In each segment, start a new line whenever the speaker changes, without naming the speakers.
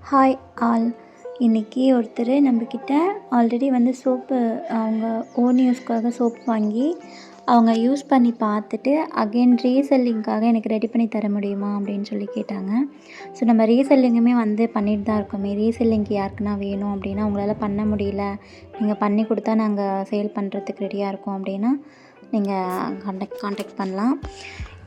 Hi all. இன்றைக்கி ஒருத்தர் நம்மக்கிட்ட ஆல்ரெடி வந்து சோப்பு அவங்க ஓன் யூஸ்க்காக சோப் வாங்கி அவங்க யூஸ் பண்ணி பார்த்துட்டு அகெயின் ரீசெல்லிங்காக எனக்கு ரெடி பண்ணி தர முடியுமா அப்படின்னு சொல்லி கேட்டாங்க. ஸோ நம்ம ரீசெல்லிங்குமே வந்து பண்ணிட்டு தான் இருக்கோமே. ரீசெல்லிங்க்கு யாருக்குன்னா வேணும் அப்படின்னா உங்களால் பண்ண முடியல, நீங்கள் பண்ணி கொடுத்தா நாங்கள் சேல் பண்ணுறதுக்கு ரெடியாக இருக்கோம் அப்படின்னா நீங்கள் காண்டாக்ட் பண்ணலாம்.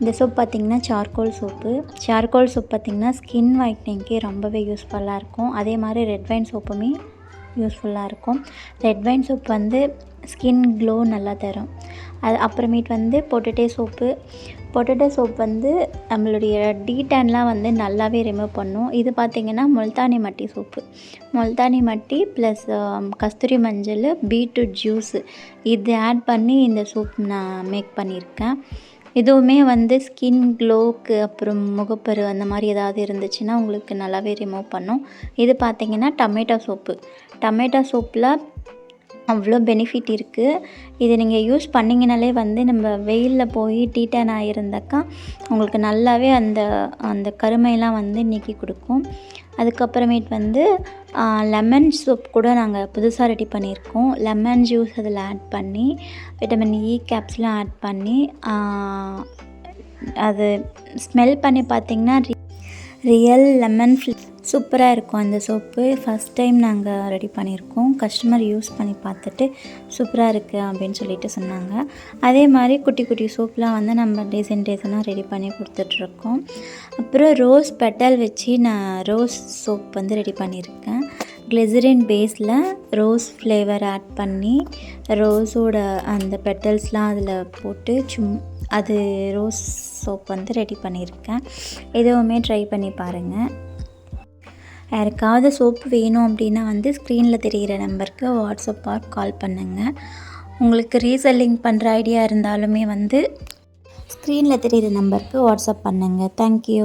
இந்த சோப் பார்த்திங்கன்னா சார்கோல் சோப்பு. சார்கோல் சோப் பார்த்திங்கன்னா ஸ்கின் ஒயிட்னிங்க்கே ரொம்பவே யூஸ்ஃபுல்லாக இருக்கும். அதே மாதிரி ரெட் வைன் சோப்புமே யூஸ்ஃபுல்லாக இருக்கும். ரெட் வைன் சோப் வந்து ஸ்கின் க்ளோ நல்லா தரும். அது அப்புறமேட்டு வந்து பொட்டேட்டோ சோப் வந்து நம்மளுடைய டீடேன்லாம் வந்து நல்லாவே ரிமூவ் பண்ணும். இது பார்த்திங்கன்னா முல்தானி மட்டி சோப்பு. முல்தானி மட்டி ப்ளஸ் கஸ்தூரி மஞ்சள், பீட்ரூட் ஜூஸு இது ஆட் பண்ணி இந்த சோப் நான் மேக் பண்ணியிருக்கேன். இதுவுமே வந்து ஸ்கின் க்ளோவுக்கு அப்புறம் முகப்பரு அந்த மாதிரி ஏதாவது இருந்துச்சுன்னா உங்களுக்கு நல்லாவே ரிமூவ் பண்ணும். இது பார்த்திங்கன்னா டொமேட்டோ சோப்பில் அவ்வளோ பெனிஃபிட் இருக்குது. இது நீங்கள் யூஸ் பண்ணிங்கனாலே வந்து நம்ம வெயிலில் போய் டீடான் ஆகியிருந்தாக்கா உங்களுக்கு நல்லாவே அந்த கருமையெல்லாம் வந்து நீக்கி கொடுக்கும். அதுக்கப்புறமேட்டு வந்து லெமன் சோப் கூட நாங்கள் புதுசாக ரெடி பண்ணியிருக்கோம். லெமன் ஜூஸ் அதில் ஆட் பண்ணி விட்டமின் இ கேப்ஸ்லாம் ஆட் பண்ணி அது ஸ்மெல் பண்ணி பார்த்திங்கன்னா ரியல் லெமன் சூப்பராக இருக்கும். அந்த சோப்பு ஃபஸ்ட் டைம் நாங்கள் ரெடி பண்ணியிருக்கோம். கஸ்டமர் யூஸ் பண்ணி பார்த்துட்டு சூப்பராக இருக்குது அப்படின்னு சொல்லிட்டு சொன்னாங்க. அதே மாதிரி குட்டி குட்டி சோப்லாம் வந்து நம்ம டிசைனாக ரெடி பண்ணி கொடுத்துட்ருக்கோம். அப்புறம் ரோஸ் பெட்டல் வச்சு நான் ரோஸ் சோப் வந்து ரெடி பண்ணியிருக்கேன். கிளிசரின் பேஸில் ரோஸ் ஃப்ளேவர் ஆட் பண்ணி ரோஸோட அந்த பெட்டல்ஸ்லாம் அதில் போட்டு அது ரோஸ் சோப் வந்து ரெடி பண்ணியிருக்கேன். எதுவுமே ட்ரை பண்ணி பாருங்கள். யாருக்காவது சோப்பு வேணும் அப்படின்னா வந்து ஸ்க்ரீனில் தெரிகிற நம்பருக்கு வாட்ஸ்அப் ஆர் கால் பண்ணுங்கள். உங்களுக்கு ரீசெல்லிங் பண்ணுற ஐடியா இருந்தாலுமே வந்து ஸ்க்ரீனில் தெரிகிற நம்பருக்கு வாட்ஸ்அப் பண்ணுங்கள். தேங்க்யூ.